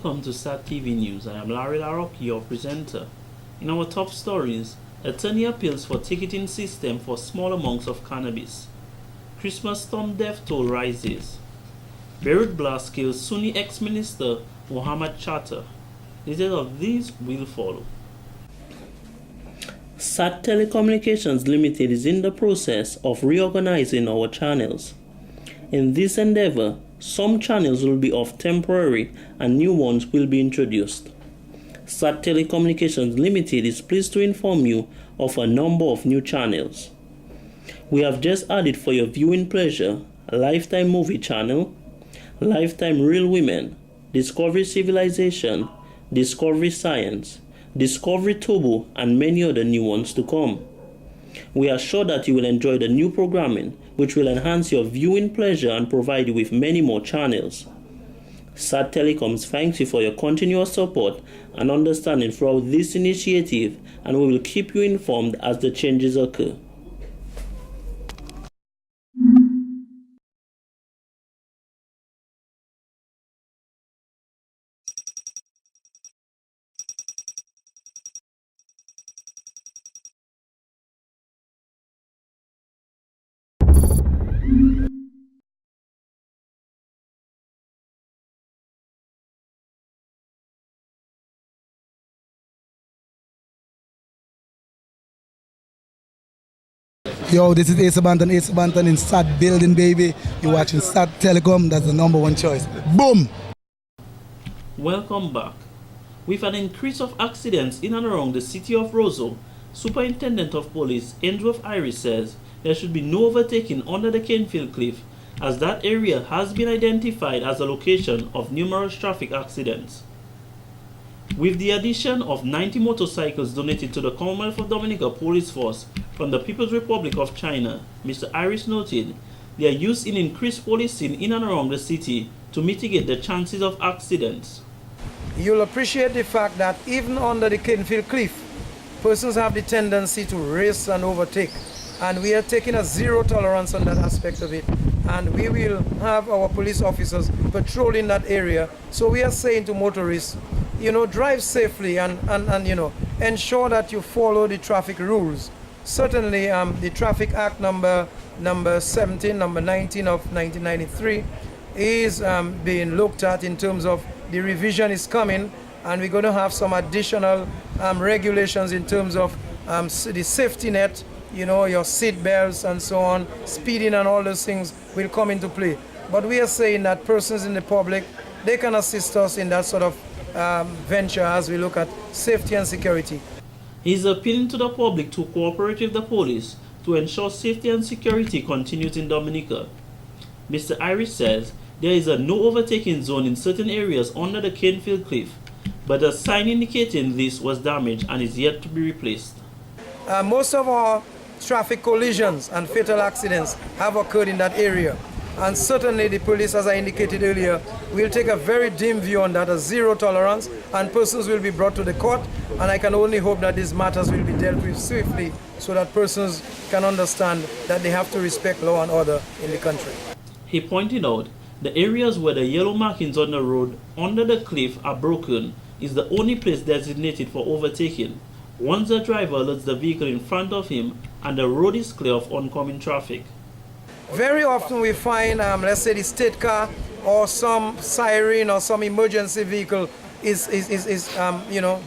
Welcome to SAT TV News. I am Larry LaRocque, your presenter. In our top stories, attorney appeals for ticketing system for small amounts of cannabis. Christmas storm death toll rises. Beirut blast kills Sunni ex-minister Mohammed Chatter. Details of these will follow. SAT Telecommunications Limited is in the process of reorganizing our channels. In this endeavor, some channels will be off temporary and new ones will be introduced. SAT Telecommunications Limited is pleased to inform you of a number of new channels. We have just added for your viewing pleasure Lifetime Movie Channel, Lifetime Real Women, Discovery Civilization, Discovery Science, Discovery Turbo, and many other new ones to come. We are sure that you will enjoy the new programming, which will enhance your viewing pleasure and provide you with many more channels. SAT Telecoms thanks you for your continuous support and understanding throughout this initiative, and we will keep you informed as the changes occur. Yo, this is Ace Banton in SAT building, baby. You're watching SAT Telecom, that's the #1 choice. Boom! Welcome back. With an increase of accidents in and around the city of Roseau, Superintendent of Police Andrew Iris says there should be no overtaking under the Canefield Cliff, as that area has been identified as a location of numerous traffic accidents. With the addition of 90 motorcycles donated to the Commonwealth of Dominica Police Force from the People's Republic of China, Mr. Iris noted their use in increased policing in and around the city to mitigate the chances of accidents. You'll appreciate the fact that even under the Canefield Cliff, persons have the tendency to race and overtake. And we are taking a zero tolerance on that aspect of it. And we will have our police officers patrolling that area. So we are saying to motorists, drive safely and ensure that you follow the traffic rules. Certainly, the Traffic Act number 17, number 19 of 1993 is being looked at in terms of the revision is coming, and we're going to have some additional regulations in terms of the safety net, your seat belts and so on, speeding and all those things will come into play. But we are saying that persons in the public, they can assist us in that sort of venture as we look at safety and security. He is appealing to the public to cooperate with the police to ensure safety and security continues in Dominica. Mr. Iris says there is a no overtaking zone in certain areas under the Canefield Cliff, but a sign indicating this was damaged and is yet to be replaced. Most of our traffic collisions and fatal accidents have occurred in that area. And certainly the police, as I indicated earlier, will take a very dim view on that, a zero tolerance, and persons will be brought to the court. And I can only hope that these matters will be dealt with swiftly so that persons can understand that they have to respect law and order in the country. He pointed out the areas where the yellow markings on the road under the cliff are broken is the only place designated for overtaking. Once the driver alerts the vehicle in front of him and the road is clear of oncoming traffic. Very often we find, let's say, the state car or some siren or some emergency vehicle is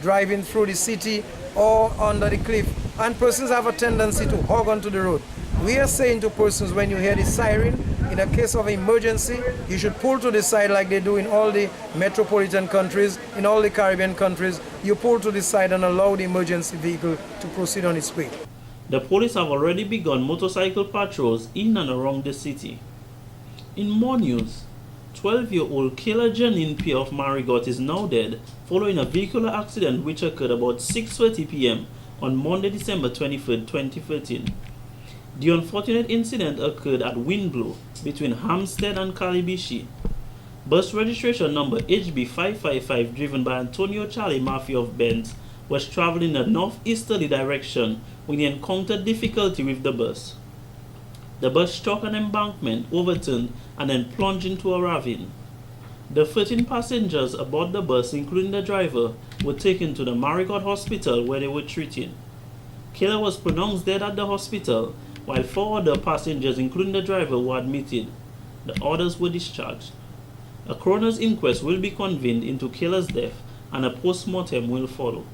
driving through the city or under the cliff, and persons have a tendency to hog onto the road. We are saying to persons, when you hear the siren, in a case of emergency, you should pull to the side like they do in all the metropolitan countries, in all the Caribbean countries. You pull to the side and allow the emergency vehicle to proceed on its way. The police have already begun motorcycle patrols in and around the city. In more news, 12-year-old Kayla Janine Pierre of Marigot is now dead following a vehicular accident which occurred about 6:30 p.m. on Monday, December 23, 2013. The unfortunate incident occurred at Windblow between Hampstead and Calibishi. Bus registration number HB555 driven by Antonio Charlie Murphy of Benz was traveling in a northeasterly direction when he encountered difficulty with the bus. The bus struck an embankment, overturned, and then plunged into a ravine. The 13 passengers aboard the bus, including the driver, were taken to the Marigot Hospital where they were treated. Killer was pronounced dead at the hospital, while 4 other passengers, including the driver, were admitted. The others were discharged. A coroner's inquest will be convened into Killer's death and a post-mortem will follow.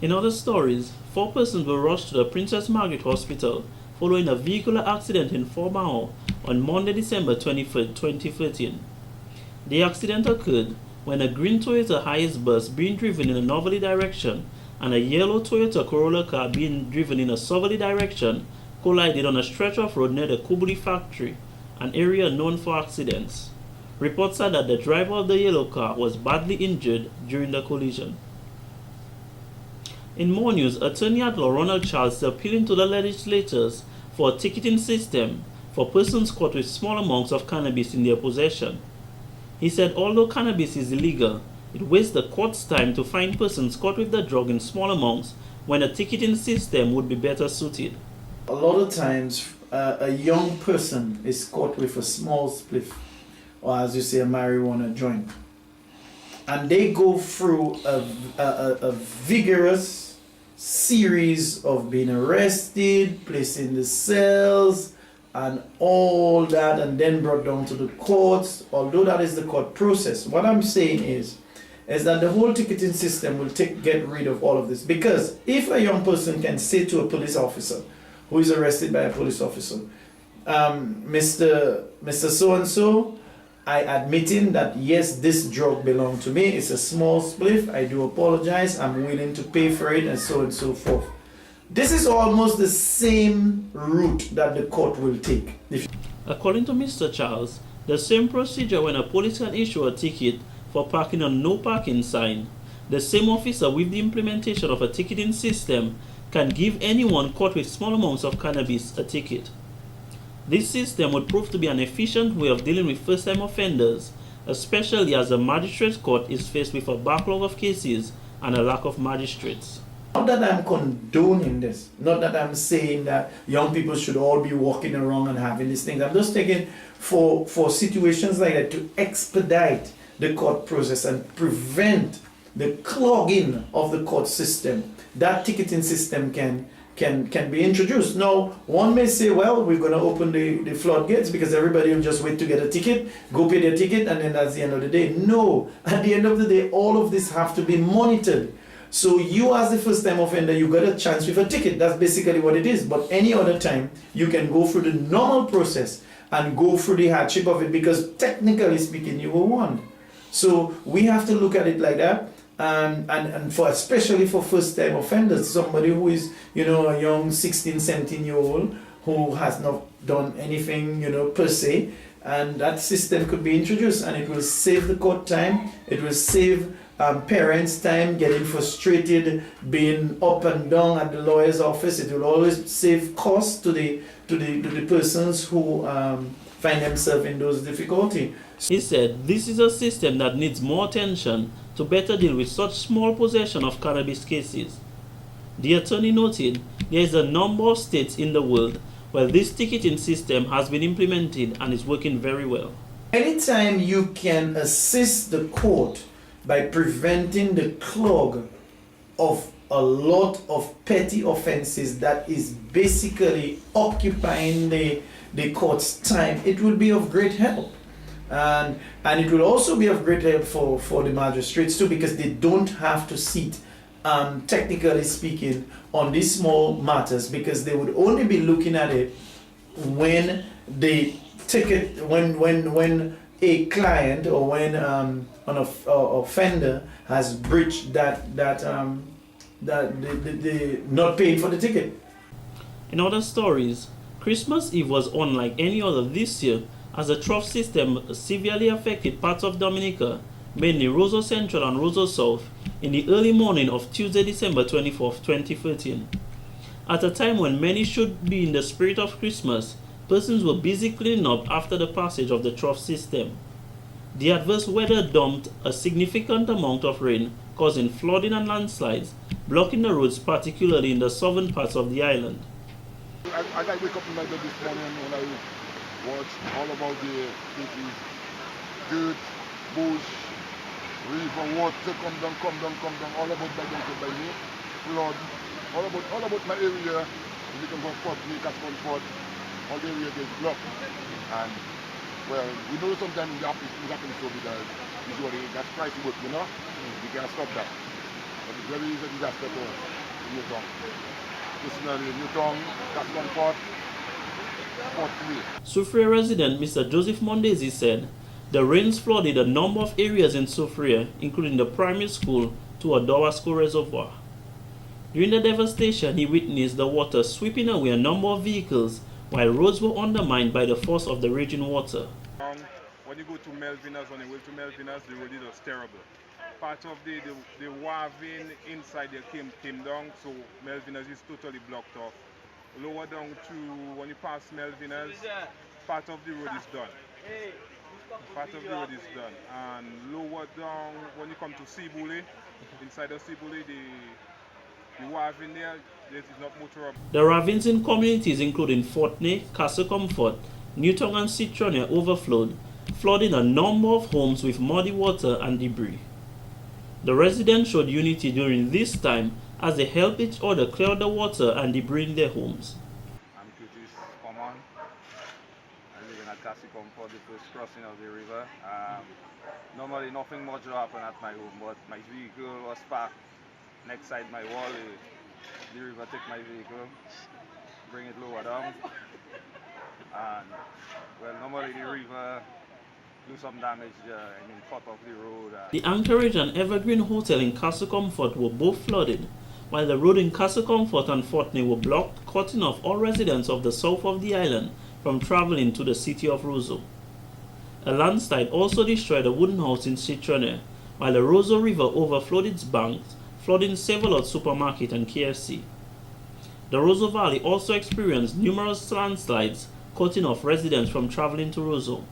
In other stories, 4 persons were rushed to the Princess Margaret Hospital following a vehicular accident in Fort Mahon on Monday, December 23, 2013. The accident occurred when a green Toyota Hiace bus being driven in a northerly direction and a yellow Toyota Corolla car being driven in a southerly direction collided on a stretch of road near the Kubuli factory, an area known for accidents. Reports said that the driver of the yellow car was badly injured during the collision. In more news, Attorney at Law Ronald Charles is appealing to the legislators for a ticketing system for persons caught with small amounts of cannabis in their possession. He said although cannabis is illegal, it wastes the court's time to find persons caught with the drug in small amounts when a ticketing system would be better suited. A lot of times, a young person is caught with a small spliff, or as you say, a marijuana joint. And they go through a vigorous series of being arrested, placed in the cells, and all that, and then brought down to the courts, although that is the court process. What I'm saying is that the whole ticketing system will get rid of all of this. Because if a young person can say to a police officer who is arrested by a police officer, Mr. So-and-so, I admitting that yes, this drug belonged to me, it's a small spliff, I do apologize, I'm willing to pay for it, and so forth. This is almost the same route that the court will take. According to Mr. Charles, the same procedure when a police can issue a ticket for parking on no parking sign, the same officer with the implementation of a ticketing system can give anyone caught with small amounts of cannabis a ticket. This system would prove to be an efficient way of dealing with first-time offenders, especially as the magistrates court is faced with a backlog of cases and a lack of magistrates. Not that I'm condoning this, not that I'm saying that young people should all be walking around and having these things. I'm just taking for situations like that to expedite the court process and prevent the clogging of the court system. That ticketing system can be introduced. Now, one may say, well, we're going to open the floodgates because everybody will just wait to get a ticket, go pay their ticket, and then that's the end of the day. No, at the end of the day, all of this have to be monitored. So you as the first time offender, you got a chance with a ticket. That's basically what it is. But any other time, you can go through the normal process and go through the hardship of it because technically speaking, you were warned. So we have to look at it like that. And for especially for first time offenders, somebody who is, a young 16, 17-year-old who has not done anything, per se, and that system could be introduced and it will save the court time, it will save parents time getting frustrated, being up and down at the lawyer's office. It will always save costs to the persons who find themselves in those difficulties. He said this is a system that needs more attention to better deal with such small possession of cannabis cases. The attorney noted there is a number of states in the world where this ticketing system has been implemented and is working very well. Anytime you can assist the court by preventing the clog of a lot of petty offenses that is basically occupying the court's time, it will be of great help. And it will also be of great help for the magistrates too, because they don't have to sit, technically speaking, on these small matters, because they would only be looking at it when the ticket, when a client or when an offender has breached that the not paying for the ticket. In other stories, Christmas Eve was unlike any other this year, as the trough system severely affected parts of Dominica, mainly Roseau Central and Roseau South, in the early morning of Tuesday, December 24, 2013. At a time when many should be in the spirit of Christmas, persons were busy cleaning up after the passage of the trough system. The adverse weather dumped a significant amount of rain, causing flooding and landslides, blocking the roads particularly in the southern parts of the island. I got wake up in my bed this morning when I watched all about the dirt bush, river, water, come down, all about by me, flood, all about my area, you can go Fort Lee, Cascon Fort, all the area gets blocked. And well, we know sometimes it happens so because usually that's pricey, but you know, we can't stop that. But it's very easy disaster to Newtown. Personally, Newtown, Cascon Fort, Fort Lee. Soufriere resident Mr. Joseph Mondesi said the rains flooded a number of areas in Soufriere, including the primary school to Adowa School Reservoir. During the devastation, he witnessed the water sweeping away a number of vehicles while roads were undermined by the force of the raging water. When you go to Melvinas, on the way to Melvinas, the road was terrible. Part of the waving inside there came down, so Melvinas is totally blocked off. Lower down to when you pass Melvinas, part of the road is done. And lower down when you come to Sibule, inside of Sibule, the waving there is not motorable. The ravines in communities including Fortney, Castle Comfort, Newtown and Citronia overflowed, flooding a number of homes with muddy water and debris. The residents showed unity during this time as they helped each other clear the water and debris in their homes. I'm Curtis Common. I live in a Castle Comfort, the first crossing of the river. Normally nothing much will happen at my home, but my vehicle was parked next side my wall. The river take my vehicle, bring it lower down, and well, normally the river do some damage in front of the road. The Anchorage and Evergreen Hotel in Castle Comfort were both flooded, while the road in Castle Comfort and Fortney were blocked, cutting off all residents of the south of the island from traveling to the city of Roseau. A landslide also destroyed a wooden house in Citronia, while the Roseau River overflowed its banks, flooding Save-A-Lot Supermarket and KFC. The Roseau Valley also experienced numerous landslides, cutting off residents from traveling to Roseau.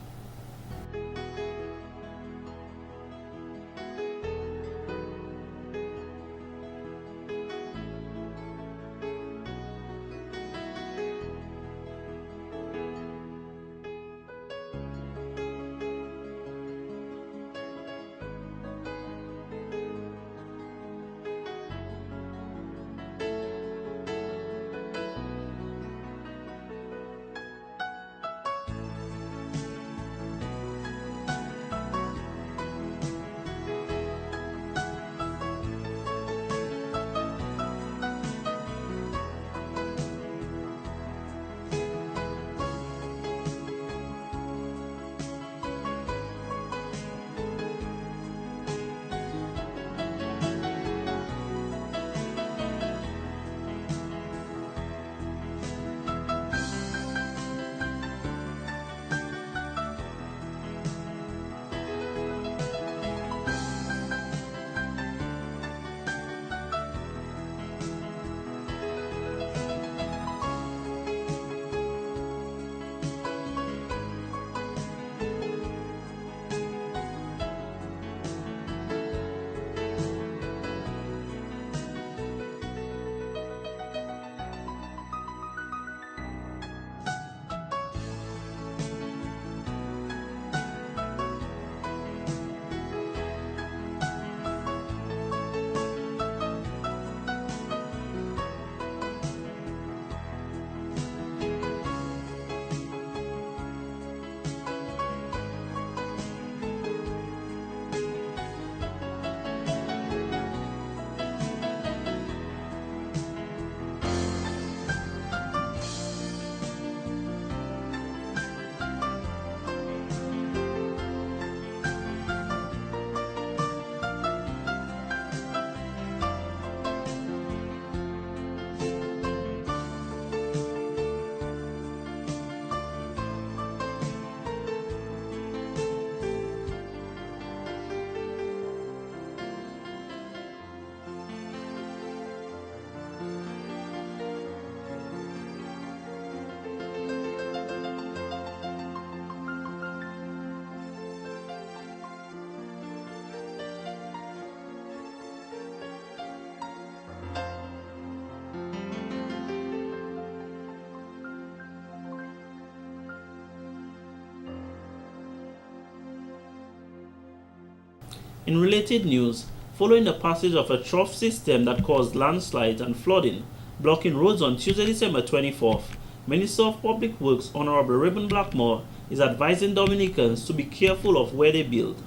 In related news, following the passage of a trough system that caused landslides and flooding, blocking roads on Tuesday, December 24th, Minister of Public Works Honorable Reuben Blackmore is advising Dominicans to be careful of where they build.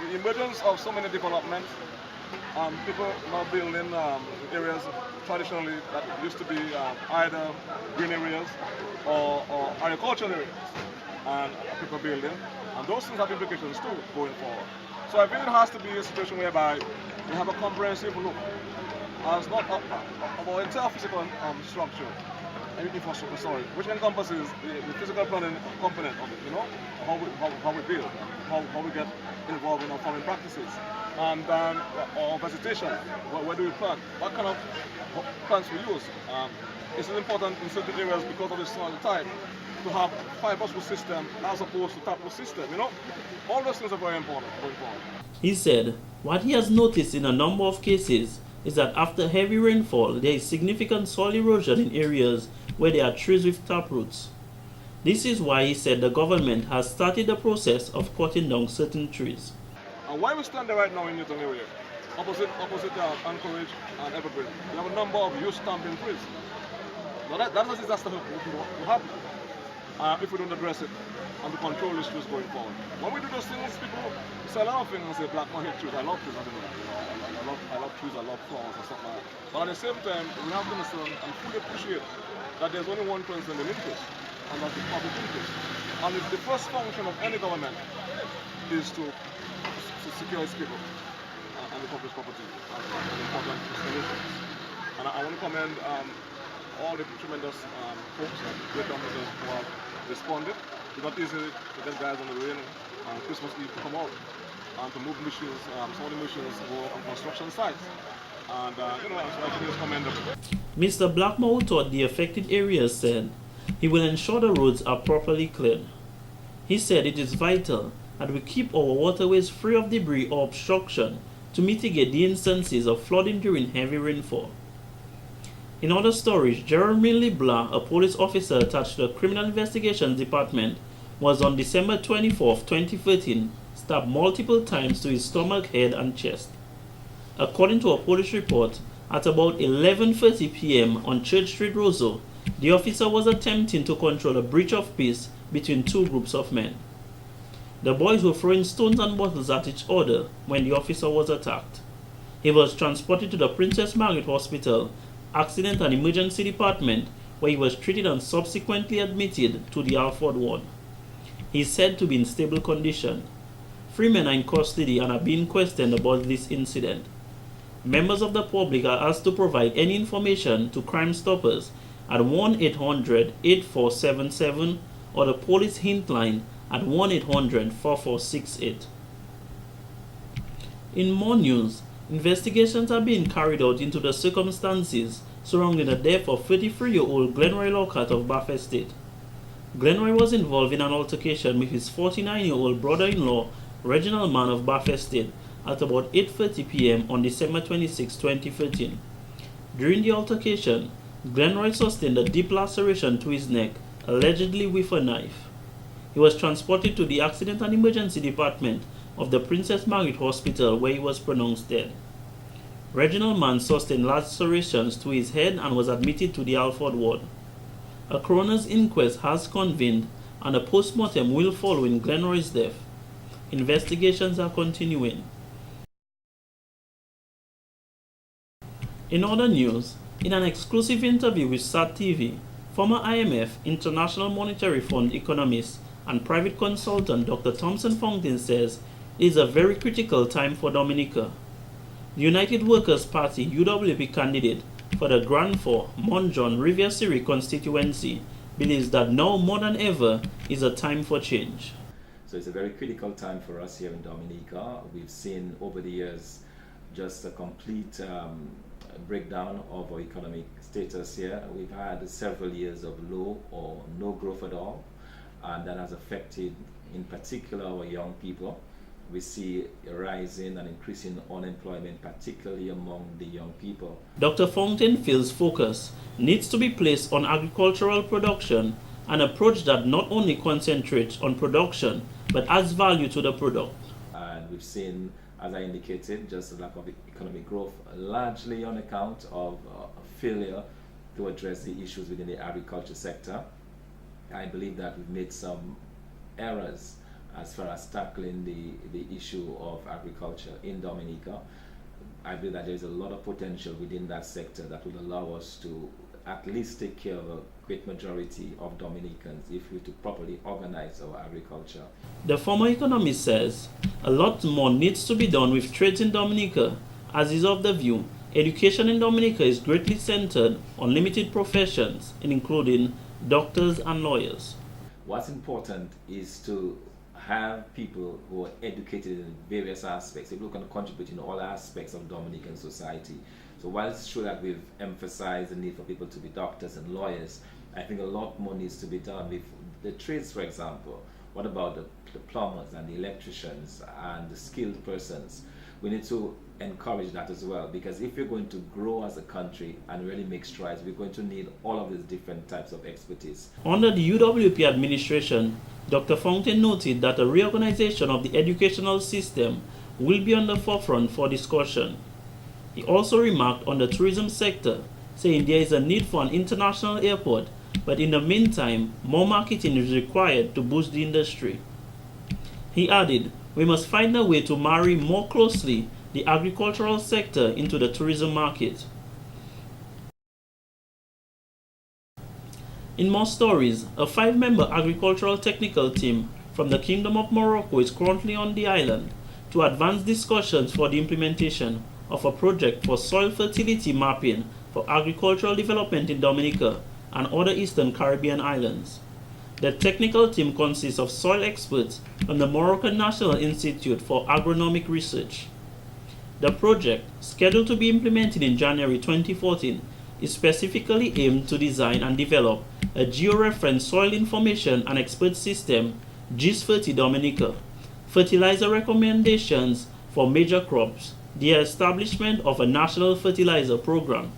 The emergence of so many developments, people now building areas traditionally that used to be either green areas or agricultural areas, and people building, and those things have implications too going forward. So I think it has to be a situation whereby we have a comprehensive look as not of our entire physical structure, infrastructure, which encompasses the physical planning component of it, how we build, how we get involved in our farming practices, and then our vegetation, where do we plant, what kind of plants we use. It's important in certain areas because of the soil type to have fibrous system as opposed to taproot system, all those things are very important going forward. He said what he has noticed in a number of cases is that after heavy rainfall, there is significant soil erosion in areas where there are trees with taproots. This is why he said the government has started the process of cutting down certain trees. And why we stand there right now in Newton area, opposite Anchorage and Evergreen, we have a number of youth stamping trees. Now that's a disaster will happen if we don't address it and to control these trees going forward. When we do those things, people say a lot of things and say, Blackmore hate trees. I love trees. I love trees, I love flowers and stuff like that. But at the same time, we have to understand and fully appreciate that there's only one person in interest, and that's the public interest. And if the first function of any government is to secure its people and the public property and important installations. And I want to commend all the tremendous folks and great officers who have responded. It's not easy to get guys on the rain on Christmas Eve to come out and to move machines. Some of the machines go on construction sites. And I think it's commendable. Mr. Blackmore, who toured the affected areas, said he will ensure the roads are properly cleared. He said it is vital that we keep our waterways free of debris or obstruction to mitigate the instances of flooding during heavy rainfall. In other stories, Jeremy LeBlanc, a police officer attached to the Criminal Investigations Department, was on December 24, 2013, stabbed multiple times to his stomach, head, and chest. According to a police report, at about 11:30 p.m. on Church Street, Roseau, the officer was attempting to control a breach of peace between two groups of men. The boys were throwing stones and bottles at each other when the officer was attacked. He was transported to the Princess Margaret Hospital Accident and Emergency Department, where he was treated and subsequently admitted to the Alford ward. He is said to be in stable condition. 3 men are in custody and are being questioned about this incident. Members of the public are asked to provide any information to Crime Stoppers at 1-800-8477 or the police hint line at 1-800-4468. In more news, investigations are being carried out into the circumstances surrounding the death of 33-year-old Glenroy Lockhart of Bath Estate. Glenroy was involved in an altercation with his 49-year-old brother-in-law, Reginald Mann of Bath Estate, at about 8:30 p.m. on December 26, 2013. During the altercation, Glenroy sustained a deep laceration to his neck, allegedly with a knife. He was transported to the Accident and Emergency Department of the Princess Margaret Hospital, where he was pronounced dead. Reginald Mann sustained lacerations to his head and was admitted to the Alford ward. A coroner's inquest has convened and a post-mortem will follow in Glenroy's death. Investigations are continuing. In other news, in an exclusive interview with SAT TV, former IMF, International Monetary Fund economist and private consultant Dr. Thompson Fountain says it is a very critical time for Dominica. The United Workers' Party UWP candidate for the Grand Four, Mont John Riviere Siri constituency, believes that now more than ever is a time for change. So it's a very critical time for us here in Dominica. We've seen over the years just a complete breakdown of our economic status here. We've had several years of low or no growth at all, and that has affected in particular our young people. We see a rising and increasing unemployment, particularly among the young people. Dr. Fountain feels focus needs to be placed on agricultural production, an approach that not only concentrates on production but adds value to the product. And we've seen as I indicated, just a lack of economic growth, largely on account of failure to address the issues within the agriculture sector. I believe that we've made some errors as far as tackling the issue of agriculture in Dominica. I believe that there is a lot of potential within that sector that would allow us to at least take care of a great majority of Dominicans if we to properly organize our agriculture. The former economist says a lot more needs to be done with trades in Dominica, as is of the view education in Dominica is greatly centered on limited professions, including doctors and lawyers. What's important is to have people who are educated in various aspects, people who can contribute in all aspects of Dominican society. So while it's true that we've emphasized the need for people to be doctors and lawyers, I think a lot more needs to be done with the trades, for example. What about the plumbers and the electricians and the skilled persons? We need to encourage that as well, because if we're going to grow as a country and really make strides, we're going to need all of these different types of expertise. Under the UWP administration, Dr. Fountain noted that a reorganization of the educational system will be on the forefront for discussion. He also remarked on the tourism sector, saying there is a need for an international airport, but in the meantime, more marketing is required to boost the industry. He added, we must find a way to marry more closely the agricultural sector into the tourism market. In more stories, a 5-member agricultural technical team from the Kingdom of Morocco is currently on the island to advance discussions for the implementation of a project for soil fertility mapping for agricultural development in Dominica and other Eastern Caribbean islands. The technical team consists of soil experts from the Moroccan National Institute for Agronomic Research. The project, scheduled to be implemented in January 2014, is specifically aimed to design and develop a georeferenced soil information and expert system, GIS-Ferti Dominica, fertilizer recommendations for major crops, the establishment of a national fertilizer program.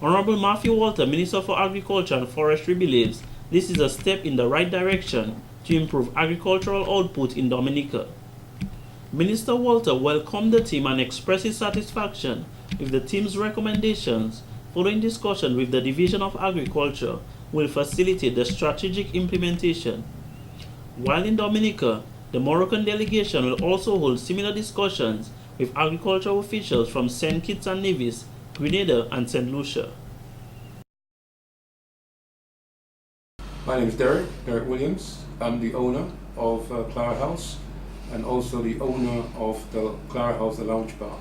Honorable Matthew Walter, Minister for Agriculture and Forestry, believes this is a step in the right direction to improve agricultural output in Dominica. Minister Walter welcomed the team and expressed his satisfaction with the team's recommendations. Following discussion with the Division of Agriculture, will facilitate the strategic implementation. While in Dominica, the Moroccan delegation will also hold similar discussions with agricultural officials from St. Kitts and Nevis, Grenada, and St. Lucia. My name is Derek Williams. I'm the owner of Clara House and also the owner of the Clara House, the lounge bar.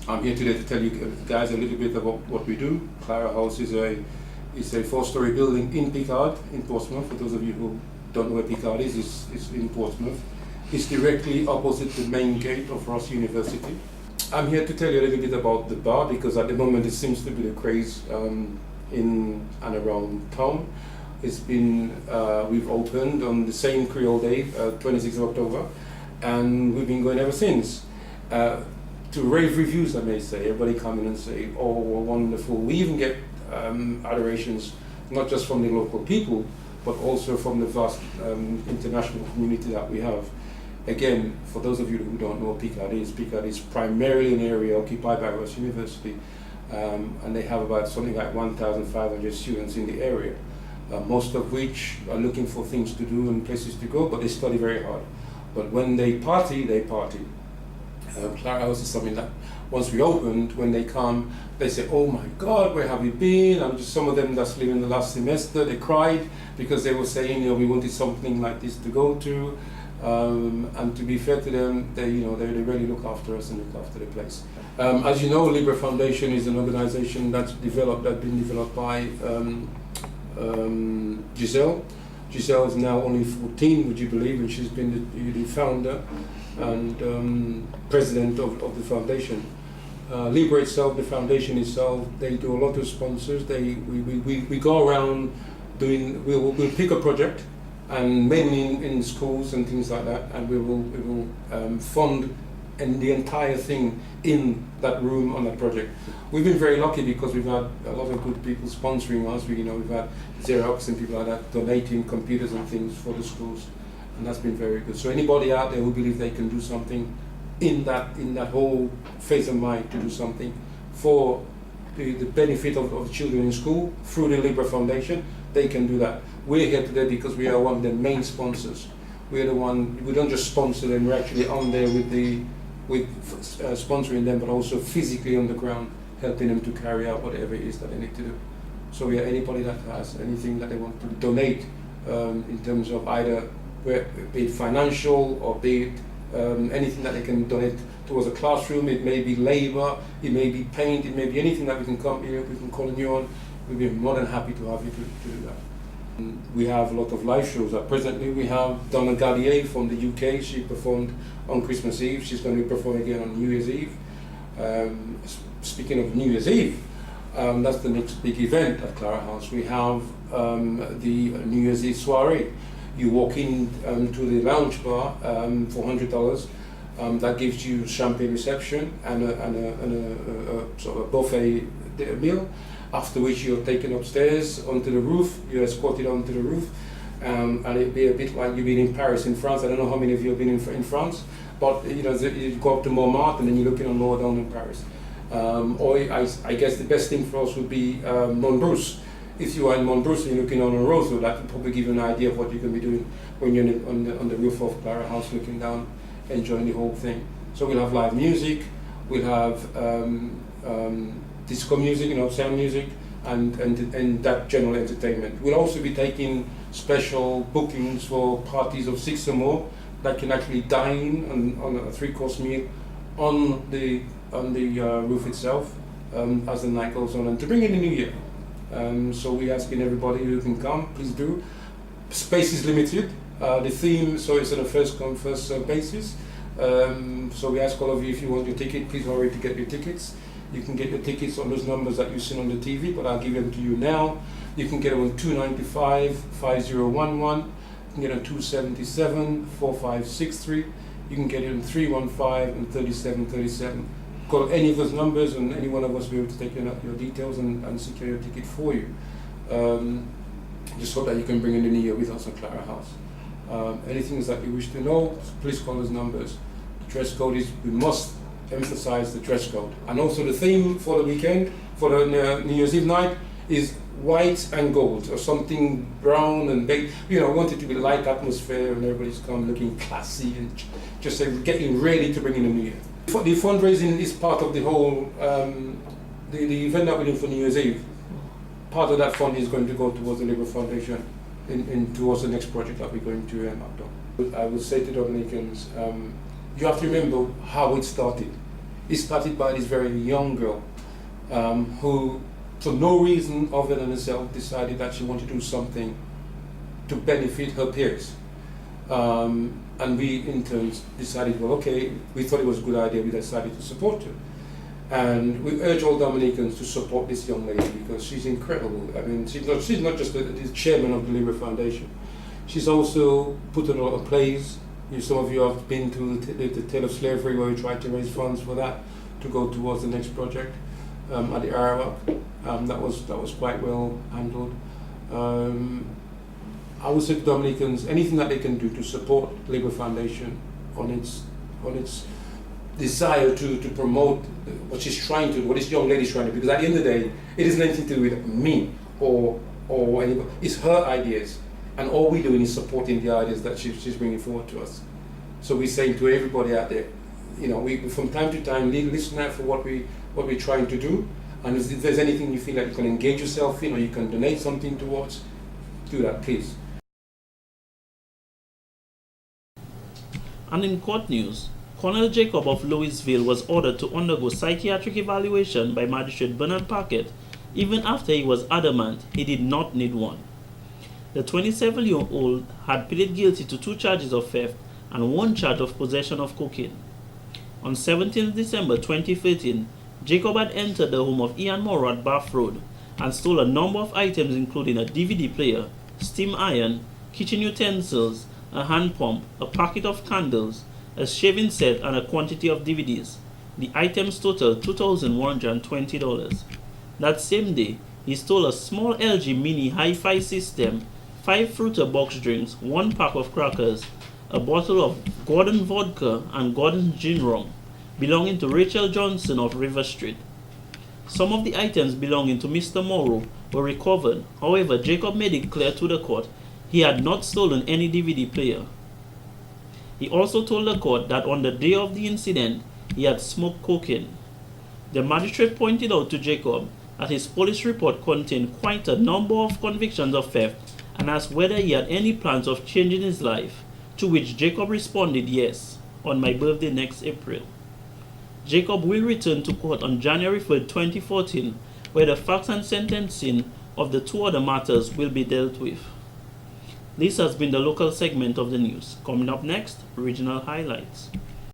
I'm here today to tell you guys a little bit about what we do. Clara House is a 4-story building in Picard, in Portsmouth. For those of you who don't know where Picard is, it's in Portsmouth. It's directly opposite the main gate of Ross University. I'm here to tell you a little bit about the bar because at the moment it seems to be the craze in and around town. It's been, we've opened on the same Creole Day, 26th of October, and we've been going ever since. To rave reviews, I may say. Everybody come in and say, oh, we're wonderful. We even get adorations, not just from the local people, but also from the vast international community that we have. Again, for those of you who don't know what Picard is primarily an area occupied by Ross University, and they have about something like 1,500 students in the area, most of which are looking for things to do and places to go, but they study very hard. But when they party, they party. Clara House is something that once we opened, when they come, they say, oh my God, where have you been? And just some of them that's living the last semester, they cried because they were saying, we wanted something like this to go to. And to be fair to them, they really look after us and look after the place. As you know, Libre Foundation is an organization that's been developed by Giselle. Giselle is now only 14, would you believe, and she's been the founder and president of the foundation. Libre itself, the foundation itself, they do a lot of sponsors. We go around we'll pick a project, and mainly in schools and things like that, and we will fund and the entire thing in that room on that project. We've been very lucky because we've had a lot of good people sponsoring us. We've had Xerox and people like that donating computers and things for the schools. and that's been very good. So anybody out there who believes they can do something in that whole phase of mind to do something for the benefit of the children in school through the Libra Foundation, they can do that. We're here today because we are one of the main sponsors. We're the one, we don't just sponsor them, we're actually on there with sponsoring them, but also physically on the ground, helping them to carry out whatever it is that they need to do. So we are anybody that has anything that they want to donate in terms of either be it financial or be it anything that they can donate towards a classroom. It may be labor, it may be paint, it may be anything that we can come here, we can call you on. We'll be more than happy to have you to do that. We have a lot of live shows. Presently we have Donna Gallier from the UK. She performed on Christmas Eve. She's going to perform again on New Year's Eve. Speaking of New Year's Eve, that's the next big event at Clara House. We have the New Year's Eve soiree. You walk in to the lounge bar for $100. That gives you champagne reception and a sort of a buffet meal. After which you're taken upstairs onto the roof. You're escorted onto the roof, and it'll be a bit like you've been in Paris, in France. I don't know how many of you have been in France, but you know you go up to Montmartre and then you're looking on lower down in Paris. Or I guess the best thing for us would be Montbrousse. If you are in Montbrousse and you're looking on a Roseau, that will probably give you an idea of what you're going to be doing when you're on the roof of Clara House, looking down, enjoying the whole thing. So we'll have live music, we'll have disco music, sound music, and that general entertainment. We'll also be taking special bookings for parties of 6 or more that can actually dine on a 3-course meal on the roof itself as the night goes on, and to bring in the new year. So we're asking everybody who can come, please do. Space is limited. The theme, so it's on a first come first served basis. So we ask all of you, if you want your ticket, please hurry to get your tickets. You can get your tickets on those numbers that you've seen on the TV, but I'll give them to you now. You can get them on 295-5011. You can get them on 277-4563. You can get it on 315 and 3737. Call any of those numbers and any one of us will be able to take your details and secure your ticket for you. Just so that you can bring in the new year with us at Clara House. Anything that you wish to know, please call those numbers. The dress code is, we must emphasize the dress code. And also the theme for the weekend, for the New Year's Eve night, is white and gold, or something brown and big. We want it to be light atmosphere and everybody's come looking classy and just getting ready to bring in the new year. The fundraising is part of the whole, the event that we're doing for New Year's Eve. Part of that fund is going to go towards the Libra Foundation and towards the next project that we're going to act on. I would say to Dominicans, you have to remember how it started. It started by this very young girl who, for no reason other than herself, decided that she wanted to do something to benefit her peers. And we, in turn, decided, well, okay, we thought it was a good idea, we decided to support her. And we urge all Dominicans to support this young lady because she's incredible. I mean, she's not just the chairman of the Libra Foundation. She's also put on a lot of plays. Some of you have been to the Tale of Slavery, where we tried to raise funds for that to go towards the next project at the Arawak. That was quite well handled. I would say to Dominicans, anything that they can do to support Libra Foundation on its desire to promote what she's trying to, what this young lady is trying to do, because at the end of the day, it has nothing to do with me or anybody. It's her ideas. And all we're doing is supporting the ideas that she's bringing forward to us. So we're saying to everybody out there, we from time to time listen out for what we're trying to do. And if there's anything you feel like you can engage yourself in or you can donate something towards, do that, please. And in court news, Colonel Jacob of Louisville was ordered to undergo psychiatric evaluation by Magistrate Bernard Paquette, even after he was adamant he did not need one. The 27-year-old had pleaded guilty to 2 charges of theft and 1 charge of possession of cocaine. On 17 December 2013, Jacob had entered the home of Ian Morrow at Bath Road and stole a number of items including a DVD player, steam iron, kitchen utensils, a hand pump, a packet of candles, a shaving set, and a quantity of DVDs. The items totaled $2,120. That same day, he stole a small LG Mini Hi-Fi system, 5 Fruiter box drinks, 1 pack of crackers, a bottle of Gordon vodka and Gordon gin rum belonging to Rachel Johnson of River Street. Some of the items belonging to Mr. Morrow were recovered. However, Jacob made it clear to the court he had not stolen any DVD player. He also told the court that on the day of the incident, he had smoked cocaine. The magistrate pointed out to Jacob that his police report contained quite a number of convictions of theft and asked whether he had any plans of changing his life, to which Jacob responded yes, on my birthday next April. Jacob will return to court on January 3rd, 2014, where the facts and sentencing of the two other matters will be dealt with. This has been the local segment of the news. Coming up next, regional highlights.